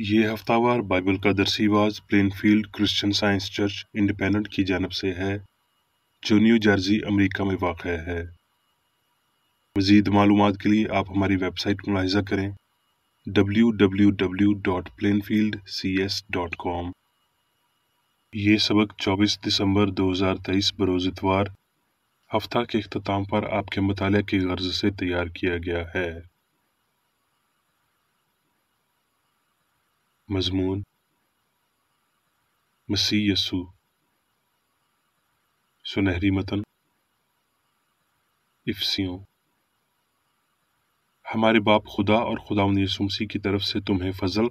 یہ ہفتہ وار بائبل کا درسی آواز Plainfield Christian Science Church Independent کی جانب سے ہے جو نیو جرسی امریکہ میں واقع ہے۔ مزید معلومات کے لیے آپ ہماری ویب سائٹ ملاحظہ کریں www.plainfieldcs.com۔ یہ سبق 24 دسمبر 2023 بروز اتوار ہفتہ کے اختتام پر آپ کے مطالعہ کی غرض سے تیار کیا گیا ہے۔ مضمون: مسیح یسوع۔ سنہری متن: افسیوں۔ ہمارے باپ خدا اور خداوند یسوع مسیح کی طرف سے تمہیں فضل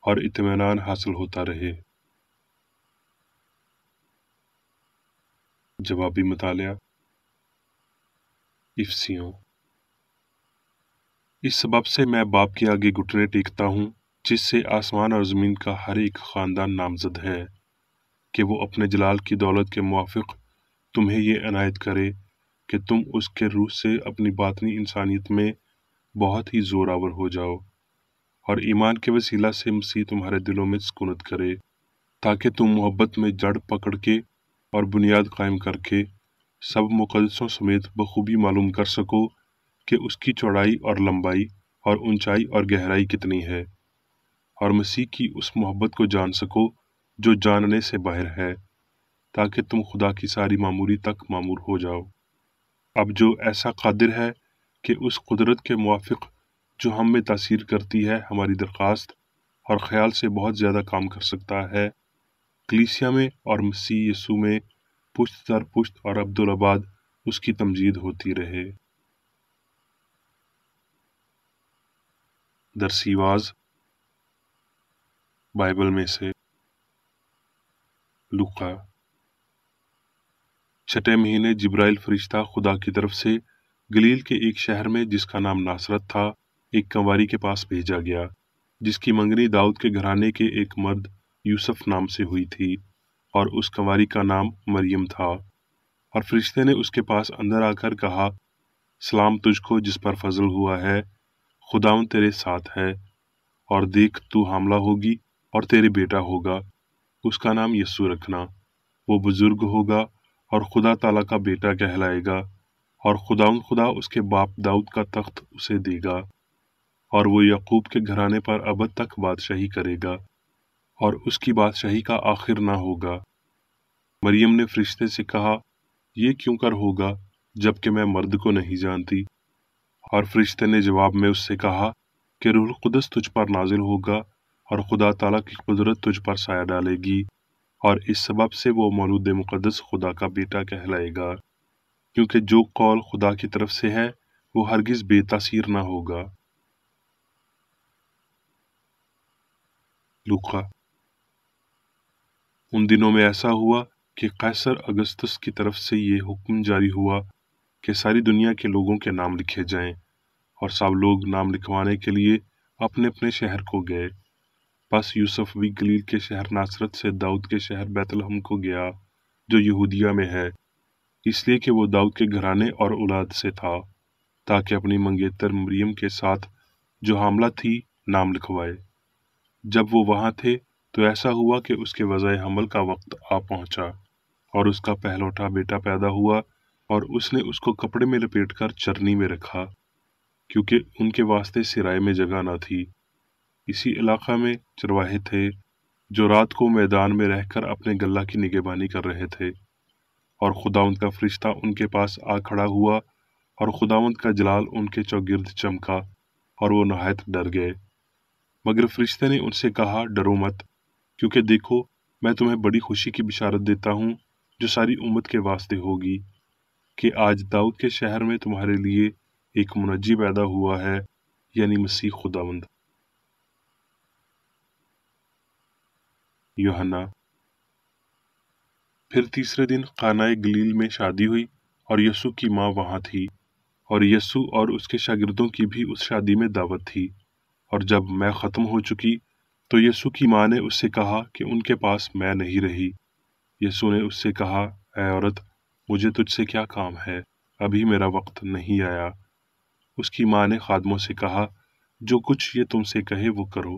اور اطمینان حاصل ہوتا رہے۔ جوابی مطالعہ: افسیوں۔ اس سبب سے میں باپ کے آگے گھٹنے ٹیکتا ہوں جس سے آسمان اور زمین کا ہر ایک خاندان نامزد ہے، کہ وہ اپنے جلال کی دولت کے موافق تمہیں یہ عنایت کرے کہ تم اس کے روح سے اپنی باطنی انسانیت میں بہت ہی زوراور ہو جاؤ، اور ایمان کے وسیلہ سے مسیح تمہارے دلوں میں سکونت کرے، تاکہ تم محبت میں جڑ پکڑ کے اور بنیاد قائم کر کے سب مقدسوں سمیت بخوبی معلوم کر سکو کہ اس کی چوڑائی اور لمبائی اور اونچائی اور گہرائی کتنی ہے، اور مسیح کی اس محبت کو جان سکو جو جاننے سے باہر ہے، تاکہ تم خدا کی ساری معموری تک معمور ہو جاؤ۔ اب جو ایسا قادر ہے کہ اس قدرت کے موافق جو ہم میں تاثیر کرتی ہے ہماری درخواست اور خیال سے بہت زیادہ کام کر سکتا ہے، کلیسیا میں اور مسیح یسوع میں پشت در پشت اور ابدالآباد اس کی تمجید ہوتی رہے۔ درسی واز بائبل میں سے لوقا۔ چھٹے مہینے جبرائیل فرشتہ خدا کی طرف سے گلیل کے ایک شہر میں جس کا نام ناصرت تھا ایک کنواری کے پاس بھیجا گیا، جس کی منگنی داؤد کے گھرانے کے ایک مرد یوسف نام سے ہوئی تھی، اور اس کنواری کا نام مریم تھا۔ اور فرشتے نے اس کے پاس اندر آ کر کہا، سلام تجھ کو جس پر فضل ہوا ہے، خداوند تیرے ساتھ ہے، اور دیکھ تو حاملہ ہوگی اور تیرے بیٹا ہوگا، اس کا نام یسوع رکھنا، وہ بزرگ ہوگا اور خدا تعالیٰ کا بیٹا کہلائے گا، اور خداوند خدا اس کے باپ داؤد کا تخت اسے دے گا، اور وہ یعقوب کے گھرانے پر ابد تک بادشاہی کرے گا، اور اس کی بادشاہی کا آخر نہ ہوگا۔ مریم نے فرشتے سے کہا، یہ کیوں کر ہوگا جبکہ میں مرد کو نہیں جانتی؟ اور فرشتے نے جواب میں اس سے کہا کہ روح القدس تجھ پر نازل ہوگا اور خدا تعالیٰ کی قدرت تجھ پر سایہ ڈالے گی، اور اس سبب سے وہ مولود مقدس خدا کا بیٹا کہلائے گا، کیونکہ جو قول خدا کی طرف سے ہے وہ ہرگز بے تاثیر نہ ہوگا۔ لوقا۔ ان دنوں میں ایسا ہوا کہ قیصر اگستس کی طرف سے یہ حکم جاری ہوا کہ ساری دنیا کے لوگوں کے نام لکھے جائیں، اور سب لوگ نام لکھوانے کے لیے اپنے اپنے شہر کو گئے۔ پس یوسف بھی گلیل کے شہر ناصرت سے داؤد کے شہر بیت لحم کو گیا جو یہودیہ میں ہے، اس لیے کہ وہ داؤد کے گھرانے اور اولاد سے تھا، تاکہ اپنی منگیتر مریم کے ساتھ جو حاملہ تھی نام لکھوائے۔ جب وہ وہاں تھے تو ایسا ہوا کہ اس کے وضع حمل کا وقت آ پہنچا، اور اس کا پہلوٹا بیٹا پیدا ہوا، اور اس نے اس کو کپڑے میں لپیٹ کر چرنی میں رکھا، کیونکہ ان کے واسطے سرائے میں جگہ نہ تھی۔ اسی علاقہ میں چرواہے تھے جو رات کو میدان میں رہ کر اپنے گلہ کی نگہبانی کر رہے تھے، اور خداوند کا فرشتہ ان کے پاس آ کھڑا ہوا، اور خداوند کا جلال ان کے چوگرد چمکا، اور وہ نہایت ڈر گئے۔ مگر فرشتے نے ان سے کہا، ڈرو مت، کیونکہ دیکھو میں تمہیں بڑی خوشی کی بشارت دیتا ہوں جو ساری امت کے واسطے ہوگی، کہ آج داؤد کے شہر میں تمہارے لیے ایک منجی پیدا ہوا ہے، یعنی مسیح خداوند۔ یوحنا۔ پھر تیسرے دن قانہ گلیل میں شادی ہوئی، اور یسوع کی ماں وہاں تھی، اور یسوع اور اس کے شاگردوں کی بھی اس شادی میں دعوت تھی۔ اور جب میں ختم ہو چکی تو یسوع کی ماں نے اس سے کہا کہ ان کے پاس میں نہیں رہی۔ یسوع نے اس سے کہا، اے عورت، مجھے تجھ سے کیا کام ہے؟ ابھی میرا وقت نہیں آیا۔ اس کی ماں نے خادموں سے کہا، جو کچھ یہ تم سے کہے وہ کرو۔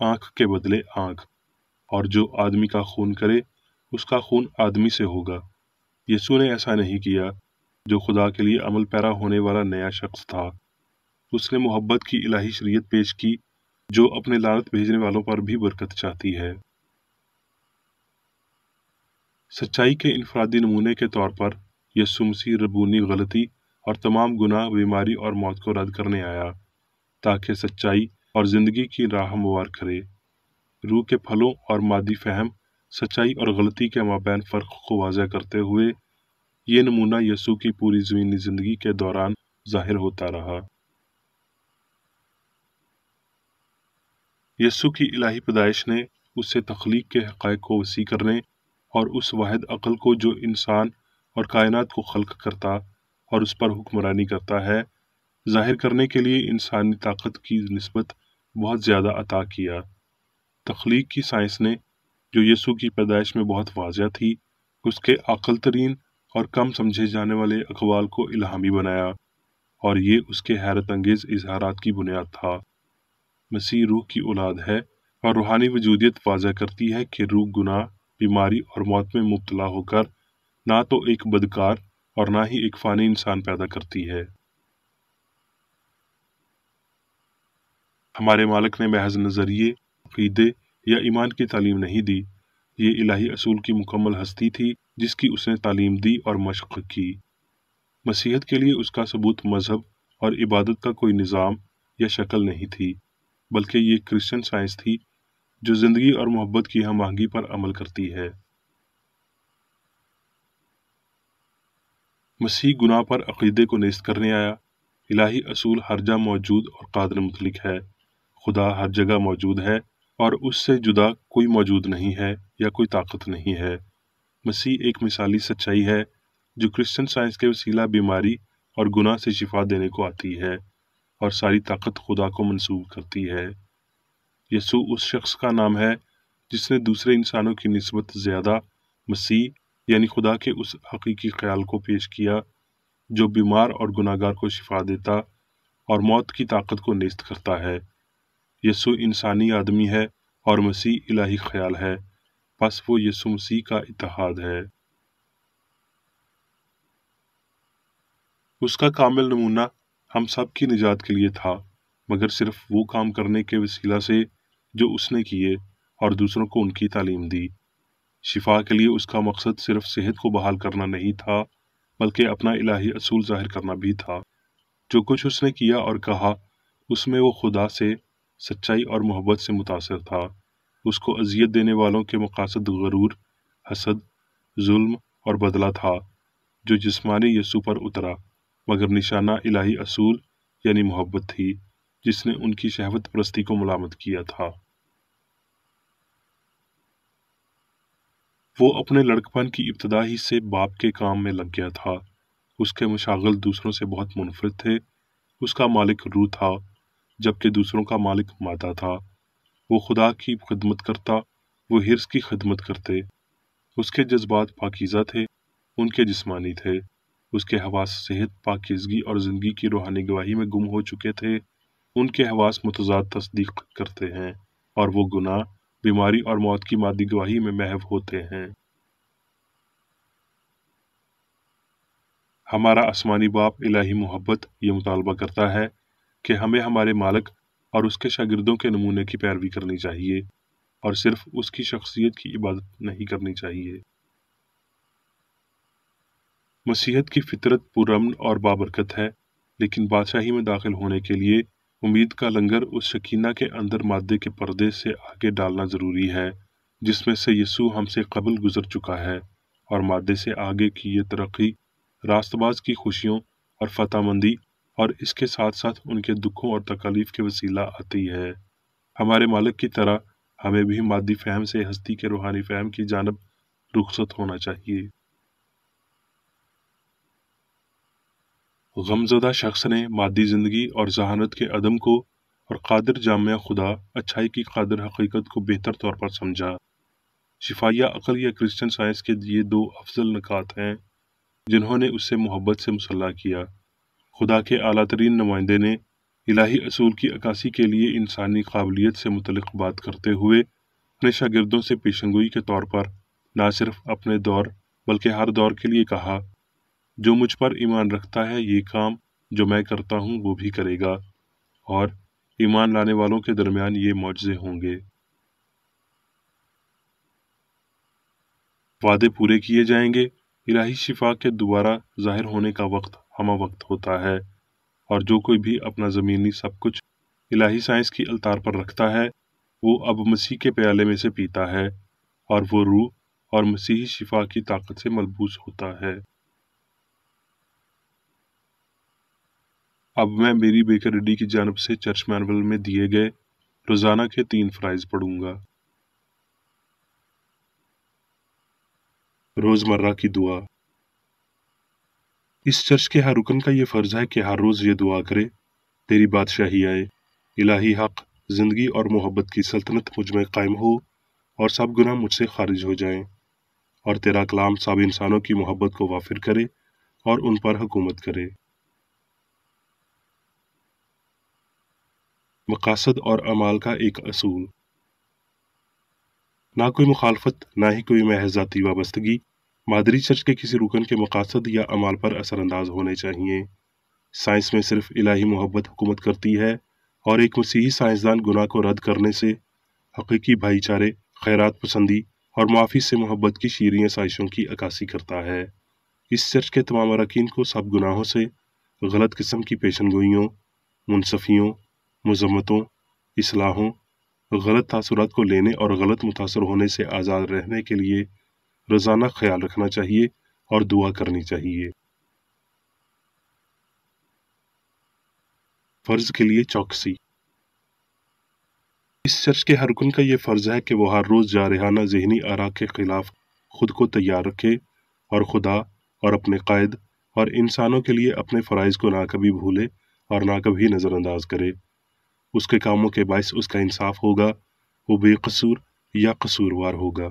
آنکھ کے بدلے آنکھ، اور جو آدمی کا خون کرے اس کا خون آدمی سے ہوگا۔ یسوع نے ایسا نہیں کیا، جو خدا کے لیے عمل پیرا ہونے والا نیا شخص تھا۔ اس نے محبت کی الہی شریعت پیش کی، جو اپنے لعنت بھیجنے والوں پر بھی برکت چاہتی ہے۔ سچائی کے انفرادی نمونے کے طور پر یسوع مسیح ربونی غلطی اور تمام گناہ، بیماری اور موت کو رد کرنے آیا، تاکہ سچائی اور زندگی کی راہ ہموار کرے۔ روح کے پھلوں اور مادی فہم، سچائی اور غلطی کے مابین فرق کو واضح کرتے ہوئے، یہ نمونہ یسوع کی پوری زمینی زندگی کے دوران ظاہر ہوتا رہا۔ یسوع کی الہی پیدائش نے اسے تخلیق کے حقائق کو وسیع کرنے اور اس واحد عقل کو جو انسان اور کائنات کو خلق کرتا اور اس پر حکمرانی کرتا ہے، ظاہر کرنے کے لیے انسانی طاقت کی نسبت بہت زیادہ عطا کیا۔ تخلیق کی سائنس نے، جو یسوع کی پیدائش میں بہت واضح تھی، اس کے عاقل ترین اور کم سمجھے جانے والے اقوال کو الہامی بنایا، اور یہ اس کے حیرت انگیز اظہارات کی بنیاد تھا۔ مسیح روح کی اولاد ہے، اور روحانی وجودیت واضح کرتی ہے کہ روح گناہ، بیماری اور موت میں مبتلا ہو کر نہ تو ایک بدکار اور نہ ہی ایک فانی انسان پیدا کرتی ہے۔ ہمارے مالک نے محض نظریے، عقیدے یا ایمان کی تعلیم نہیں دی، یہ الہی اصول کی مکمل ہستی تھی جس کی اس نے تعلیم دی اور مشق کی۔ مسیحیت کے لیے اس کا ثبوت مذہب اور عبادت کا کوئی نظام یا شکل نہیں تھی، بلکہ یہ کرسچن سائنس تھی جو زندگی اور محبت کی ہم آہنگی پر عمل کرتی ہے۔ مسیح گناہ پر عقیدے کو نیست کرنے آیا۔ الہی اصول ہر جا موجود اور قادر مطلق ہے۔ خدا ہر جگہ موجود ہے اور اس سے جدا کوئی موجود نہیں ہے یا کوئی طاقت نہیں ہے۔ مسیح ایک مثالی سچائی ہے جو کرسچن سائنس کے وسیلہ بیماری اور گناہ سے شفا دینے کو آتی ہے اور ساری طاقت خدا کو منسوب کرتی ہے۔ یسوع اس شخص کا نام ہے جس نے دوسرے انسانوں کی نسبت زیادہ مسیح یعنی خدا کے اس حقیقی خیال کو پیش کیا جو بیمار اور گناہگار کو شفا دیتا اور موت کی طاقت کو نیست کرتا ہے۔ یسوع انسانی آدمی ہے اور مسیح الہی خیال ہے، پس وہ یسوع مسیح کا اتحاد ہے۔ اس کا کامل نمونہ ہم سب کی نجات کے لیے تھا، مگر صرف وہ کام کرنے کے وسیلہ سے جو اس نے کیے اور دوسروں کو ان کی تعلیم دی۔ شفا کے لیے اس کا مقصد صرف صحت کو بحال کرنا نہیں تھا، بلکہ اپنا الہی اصول ظاہر کرنا بھی تھا۔ جو کچھ اس نے کیا اور کہا، اس میں وہ خدا سے، سچائی اور محبت سے متاثر تھا۔ اس کو اذیت دینے والوں کے مقاصد غرور، حسد، ظلم اور بدلہ تھا، جو جسمانی یسوع پر اترا، مگر نشانہ الہی اصول یعنی محبت تھی جس نے ان کی شہوت پرستی کو ملامت کیا تھا۔ وہ اپنے لڑکپن کی ابتدا ہی سے باپ کے کام میں لگ گیا تھا۔ اس کے مشاغل دوسروں سے بہت منفرد تھے۔ اس کا مالک روح تھا، جبکہ دوسروں کا مالک مادہ تھا۔ وہ خدا کی خدمت کرتا، وہ حرص کی خدمت کرتے۔ اس کے جذبات پاکیزہ تھے، ان کے جسمانی تھے۔ اس کے حواس صحت، پاکیزگی اور زندگی کی روحانی گواہی میں گم ہو چکے تھے۔ ان کے حواس متضاد تصدیق کرتے ہیں، اور وہ گناہ، بیماری اور موت کی مادی گواہی میں محو ہوتے ہیں۔ ہمارا آسمانی باپ الہی محبت یہ مطالبہ کرتا ہے کہ ہمیں ہمارے مالک اور اس کے شاگردوں کے نمونے کی پیروی کرنی چاہیے، اور صرف اس کی شخصیت کی عبادت نہیں کرنی چاہیے۔ مسیحیت کی فطرت پرامن اور بابرکت ہے، لیکن بادشاہی میں داخل ہونے کے لیے امید کا لنگر اس شکینہ کے اندر مادے کے پردے سے آگے ڈالنا ضروری ہے جس میں سے یسوع ہم سے قبل گزر چکا ہے، اور مادے سے آگے کی یہ ترقی راست باز کی خوشیوں اور فتح مندی اور اس کے ساتھ ساتھ ان کے دکھوں اور تکالیف کے وسیلہ آتی ہے۔ ہمارے مالک کی طرح ہمیں بھی مادی فہم سے ہستی کے روحانی فہم کی جانب رخصت ہونا چاہیے۔ غمزدہ شخص نے مادی زندگی اور ذہانت کے عدم کو اور قادر جامع خدا، اچھائی کی قادر حقیقت کو بہتر طور پر سمجھا۔ شفائیہ عقل یا کرسچن سائنس کے یہ دو افضل نکات ہیں جنہوں نے اس سے محبت سے مسلح کیا۔ خدا کے اعلیٰ ترین نمائندے نے الہی اصول کی عکاسی کے لیے انسانی قابلیت سے متعلق بات کرتے ہوئے اپنے شاگردوں سے پیشنگوئی کے طور پر نہ صرف اپنے دور بلکہ ہر دور کے لیے کہا، جو مجھ پر ایمان رکھتا ہے یہ کام جو میں کرتا ہوں وہ بھی کرے گا، اور ایمان لانے والوں کے درمیان یہ معجزے ہوں گے۔ وعدے پورے کیے جائیں گے۔ الہی شفا کے دوبارہ ظاہر ہونے کا وقت ہمہ وقت ہوتا ہے، اور جو کوئی بھی اپنا زمینی سب کچھ الہی سائنس کی التار پر رکھتا ہے وہ اب مسیح کے پیالے میں سے پیتا ہے، اور وہ روح اور مسیحی شفا کی طاقت سے ملبوس ہوتا ہے۔ اب میں میری بیکر ریڈی کی جانب سے چرچ مینول میں دیے گئے روزانہ کے 3 فرائض پڑھوں گا۔ روزمرہ کی دعا۔ اس چرچ کے ہر رکن کا یہ فرض ہے کہ ہر روز یہ دعا کرے، تیری بادشاہی آئے، الہی حق، زندگی اور محبت کی سلطنت مجھ میں قائم ہو، اور سب گناہ مجھ سے خارج ہو جائیں، اور تیرا کلام سب انسانوں کی محبت کو وافر کرے اور ان پر حکومت کرے۔ مقاصد اور اعمال کا ایک اصول۔ نہ کوئی مخالفت، نہ ہی کوئی محض ذاتی وابستگی مادری چرچ کے کسی رکن کے مقاصد یا اعمال پر اثر انداز ہونے چاہیے۔ سائنس میں صرف الہی محبت حکومت کرتی ہے، اور ایک مسیحی سائنسدان گناہ کو رد کرنے سے حقیقی بھائی چارے، خیرات پسندی اور معافی سے محبت کی شیریں آسائشوں کی عکاسی کرتا ہے۔ اس چرچ کے تمام اراکین کو سب گناہوں سے، غلط قسم کی پیشن گوئیوں، منصفیوں، مذمتوں، اصلاحوں، غلط تاثرات کو لینے اور غلط متاثر ہونے سے آزاد رہنے کے لیے روزانہ خیال رکھنا چاہیے اور دعا کرنی چاہیے۔ فرض کے لیے چوکسی۔ اس چرچ کے ہر رکن کا یہ فرض ہے کہ وہ ہر روز جارحانہ ذہنی آراء کے خلاف خود کو تیار رکھے، اور خدا اور اپنے قائد اور انسانوں کے لیے اپنے فرائض کو نہ کبھی بھولے اور نہ کبھی نظر انداز کرے۔ اس کے کاموں کے باعث اس کا انصاف ہوگا، وہ بے قصور یا قصوروار ہوگا۔